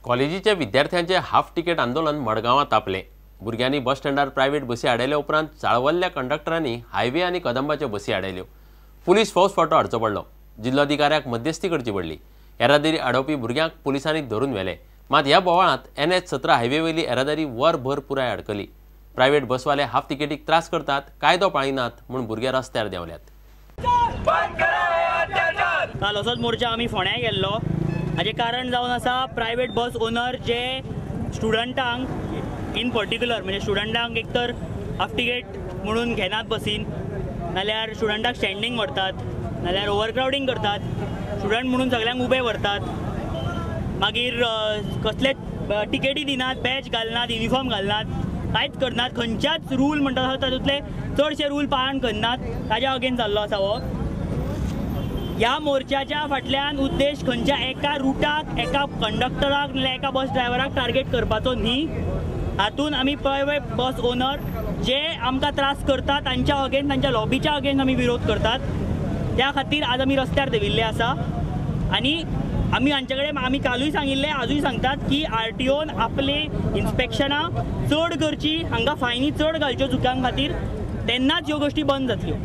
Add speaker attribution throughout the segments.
Speaker 1: कॉलेजीच्या विद्यार्थ्यांचे half ticket आंदोलन मडगांवां तापले। भुरग्यांनी बस स्टँडार प्रायव्हेट बसी आडयल्या उपरांत चाळवल्ल्या कंडक्टरांनी हायवे आनी कदंबाच्यो बसी आडयल्यो। पुलीस फौजफाटो हाडचो पडलो। जिल्लोधिकाऱ्याक मध्यस्थी करची पडली। येरादारी आडोवपी भुरग्यांक पुलिसांनी धरून व्हेले। मात ह्या बोवाळांत NH-17 हायवे वयली येरादारी वरभर पुराय अडकली। प्रायव्हेट बसवाले हाफ तिकेटीक त्रास करतात, कायदो पाळिनात म्हूण भुरगे रस्त्यार देंवल्यात।
Speaker 2: काल असोच मोर्चा आमी फोंड्या गेल्लो। हाजे कारण जावन आसा प्रायव्हेट बस ओनर जे स्टुडंटांक इन पर्टिक्युलर म्हणजे स्टुडंटांक एक तर हाफ तिकेट म्हणून घेनात बसीन, नाल्यार स्टुडंटांक स्टँडींग व्हरतात, नाल्यार ओवरक्रावडींग करतात, स्टुडंट म्हणून सगळ्यांक उबे व्हरतात, मागीर कसलेच तिकेटी दिनात, बॅच घालनात, युनिफॉर्म घालनात, कांयच करनात। खंयच्याच रूल म्हणटा तातूंतले चडशे रूल पालन करनात। ताज्या अगेन्स्ट जाल्लो आसा हो। ह्या मोर्चाच्या फाटल्यान उद्देश खंयच्या एका रुटाक, एका कंडक्टराक नाल्यार एका बस ड्रायव्हराक टार्गेट करपाचो न्ही। हातून आमी प्रायव्हेट बस ओनर जे आमकां त्रास करतात तांच्या अगेन्स्ट, तांच्या लॉबीच्या अगेन्स्ट आमी विरोध करतात। त्या खातीर आज आमी रस्त्यार देविल्ले आसा आनी आमी हांचे कडेन आमी कालूय सांगिल्ले, आजूय सांगतात की RTOन आपले इन्स्पेक्शनां चड करची, हांगा फायनी चड घालच्यो चुकां खातीर, तेन्नाच ह्यो गोश्टी बंद जातल्यो।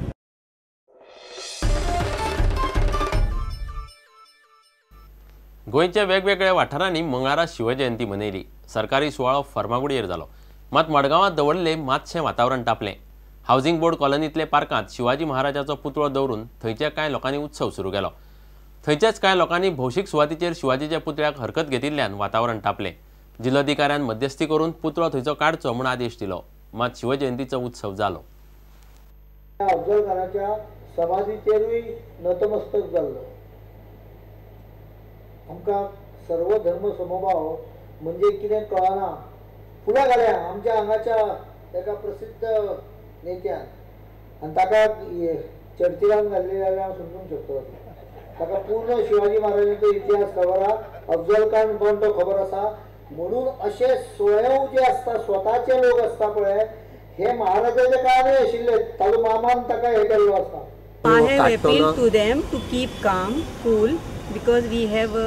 Speaker 1: गोंयच्या वेगवेगळ्या वाठारांनी मंगळारा शिवजयंती मनयली। सरकारी सुवाळो फर्मागुडयेर जालो। मात मडगांवांत दवरले मातशें वातावरण तापलें। हावजिंग बोर्ड कॉलनींतले पार्कांत शिवाजी महाराजाचो पुतळो दवरून थंयच्या कांय लोकांनी उत्सव सुरू केलो। थंयच्याच कांय लोकांनी भौशीक सुवातीचेर शिवाजीच्या पुतळ्याक हरकत घेतिल्ल्यान वातावरण तापलें। जिल्लोधिकाऱ्यान मध्यस्थी करून पुतळो थंयचो काडचो म्हूण आदेश दिलो। मात शिवजयंतीचो उत्सव जालो।
Speaker 3: अफजलखानाच्या समाधीचेरूय नतमस्तक जाल्लो। आमकां सर्व धर्म समभाव म्हणजे कितें कळना। फुलां घाल्या आमच्या हांगाच्या एका प्रसिद्ध नेत्यान आनी ताका चर्चिलान घाल्ले जाल्यार हांव समजूंक शकता। ताका पूर्ण शिवाजी महाराजांचो इतिहास खबर आसा, अफजल खान पण तो खबर आसा। म्हणून अशे स्वयं जे आसता, स्वताचे लोक आसता पळय, हे महाराजाच्या काळांत आशिल्ले, ताजो मामान ताका हे केल्लो आसता।
Speaker 4: I have appealed to them to keep calm, cool, because we have a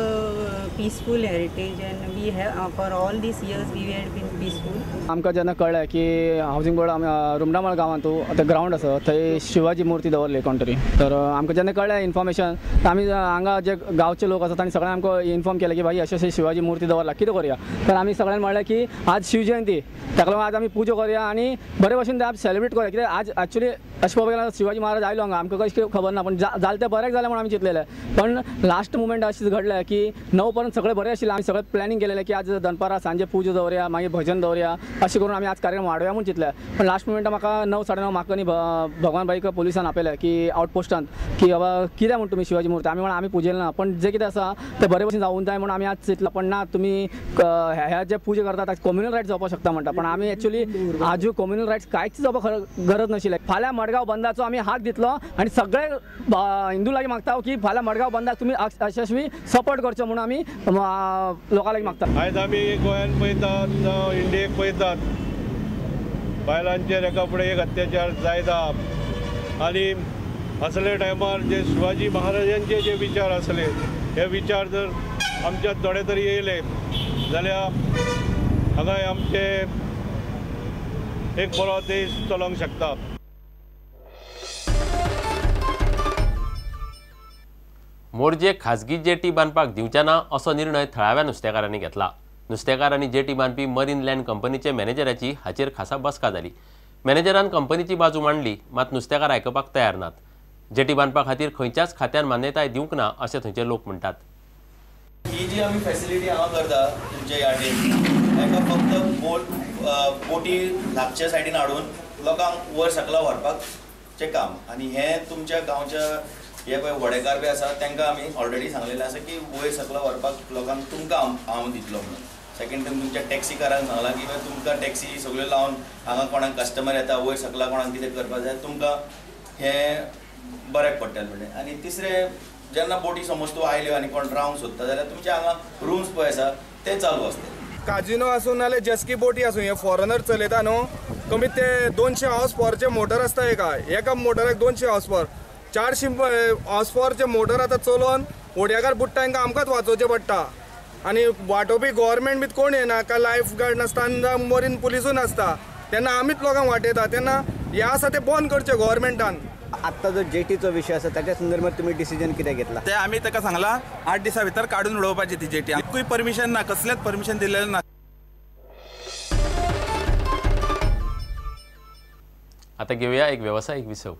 Speaker 4: peaceful heritage and we have for all these years we have been peaceful.
Speaker 5: आमकां जेन्ना कळ्ळें की हावजिंग बोर्ड रुमडामळ गांवांत आतां ग्राउंड आसा थंय शिवाजी मुर्ती दवरली कोण तरी, तर आमकां जेन्ना कळ्ळें इन्फॉर्मेशन, तर आमी हांगा जे गांवचे लोक आसा तांणी सगळ्यांनी आमकां इन्फॉर्म केलें की भाई अशें अशें शिवाजी मुर्ती दवरला, कितें करुया। तर आमी सगळ्यांनी म्हणलें की आज शिवजयंती, ताका लागून आज आमी पुजा करुया आनी बरे भशेन आज सेलिब्रेट करुया। कित्याक आज एक्चुअली अशें पळोवपाक गेल्यार शिवाजी महाराज आयलो हांगा, आमकां कशें खबर ना, पण जालें तें बरें जालें म्हणून आमी चिंतलेलें। पण लास्ट मुमेंट अशें घडलें की 9 पर्यंत सगळें बरें आशिल्लें। आमी सगळें प्लॅनिंग केलेलें की आज दनपारां सांजे पुजा दवरया, मागीर भजन दवरया, अशें करून आमी आज कार्यक्रम वाडोवया म्हणून चिंतलें। पण लास्ट मुमेंटार म्हाका 9 साडे 9 म्हाका न्ही भगवान बाईक पुलिसान आपयलें की आउटपोस्टांत की बाबा कितें म्हण तुमी शिवाजी मुर्ती, आमी म्हणून आमी पुजयलें ना, पण जे कितें आसा तें बरे भशेन जावूं जाय म्हणून आमी आज चिंतलां। पण ना, तुमी ह्या जे पुजा करतात ताका कम्युनल रायट्स जावपाक शकता म्हणटा, पण आमी एक्चुअली आजूय कम्युनल रायट्स कांयच जावपाक गरज नाशिल्लें। फाल्यां मडगांव बंदाचो आमी हाक दितलो आनी सगळे हिंदू लागीं मागता की फाल्यां मडगांव बंदाक तुमी यशस्वी सपोर्ट करचो म्हणून आमी लोकां लागीं मागता।
Speaker 6: आयज आमी गोंयांत पळयतात, इंडियेक पळयतात, बायलांचेर एका फुडें एक अत्याचार जायता आनी असले टायमार जे शिवाजी महाराजांचे जे विचार आसले, हे विचार जर आमच्यात थोडे तरी येयले जाल्यार हांगा आमचे एक बरो देश चलोंक शकता।
Speaker 1: मोरजे खाजगी जेटी बांदपाक दिवचे ना असो निर्णय थळाव्या नुस्तेकारांनी घेतला। नुस्तेकारांनी जेटी बांदपी मरीन लँड कंपनीचे मॅनेजराची हाचेर खासा बसका जाली। मॅनेजरान कंपनीची बाजू मांडली, मात नुस्तेकार आयकपाक तयार नात। जेटी बांदपा खातीर खंयच्याच खात्यान मान्यताय दिवंक ना अशें थंयचे लोक म्हणटात।
Speaker 7: ही जी आमी फॅसिलिटी हांगा करता तुमच्या यार्डीन, हाका फक्त बोटी लागच्या सायडीन हाडून लोकांक वयर सकला व्हरपाकचें काम। आनी हें तुमच्या गांवच्या हे पळय वडेकार बी आसा तांकां आमी ऑलरेडी सांगलेलें आसा की वयर सकला व्हरपाक लोकांक तुमकां हांव दितलो म्हणून। सेकंड टायम तुमच्या टॅक्सीकारांक सांगलां की तुमकां टॅक्सी सगळ्यो लावन हांगा कोणाक कस्टमर येता वयर सकला कोणाक कितें करपाक जाय तुमकां हें बऱ्याक पडटलें म्हणलें। आनी तिसरें, जेन्ना बोटी समज तूं आयल्यो आनी कोण रावंक सोदता जाल्यार तुमचे हांगा रुम्स पळय आसा ते चालू आसतले।
Speaker 8: काजिनो आसूं नाल्यार जेस्की बोटी आसूं, हे फॉरेनर चलयता न्हू, कमीत ते 200 हॉर्स पॉवरचे मोटर आसता एका मोटराक 200 हॉर्स पॉवर, 400 हॉर्स पॉवरचे मोटर आतां चलोवन ओड्याकार बुडटा तांकां आमकांच वाचोवचें पडटा। आणि वांटोवपी गव्हर्मेंट बी कोण येना का लायफ गार्ड नासता मरीन पुलिसूय नासता तेन्ना आमीच लोकांक वाटयता तेन्ना हे आसा ते बंद करचे गव्हर्मेंटान.
Speaker 9: आत्ता जो जेटीचो विषय आसा त्याच्या संदर्भात तुम्ही डिसिजन कितें घेतला?
Speaker 10: ते आमी ताका सांगला 8 दिसां भितर काडून उडोवपाची ती जेटी. एकूय परमिशन ना, कसलेंच परमिशन दिलेलें ना.
Speaker 1: आता घेऊया एक व्यावसायिक विसव.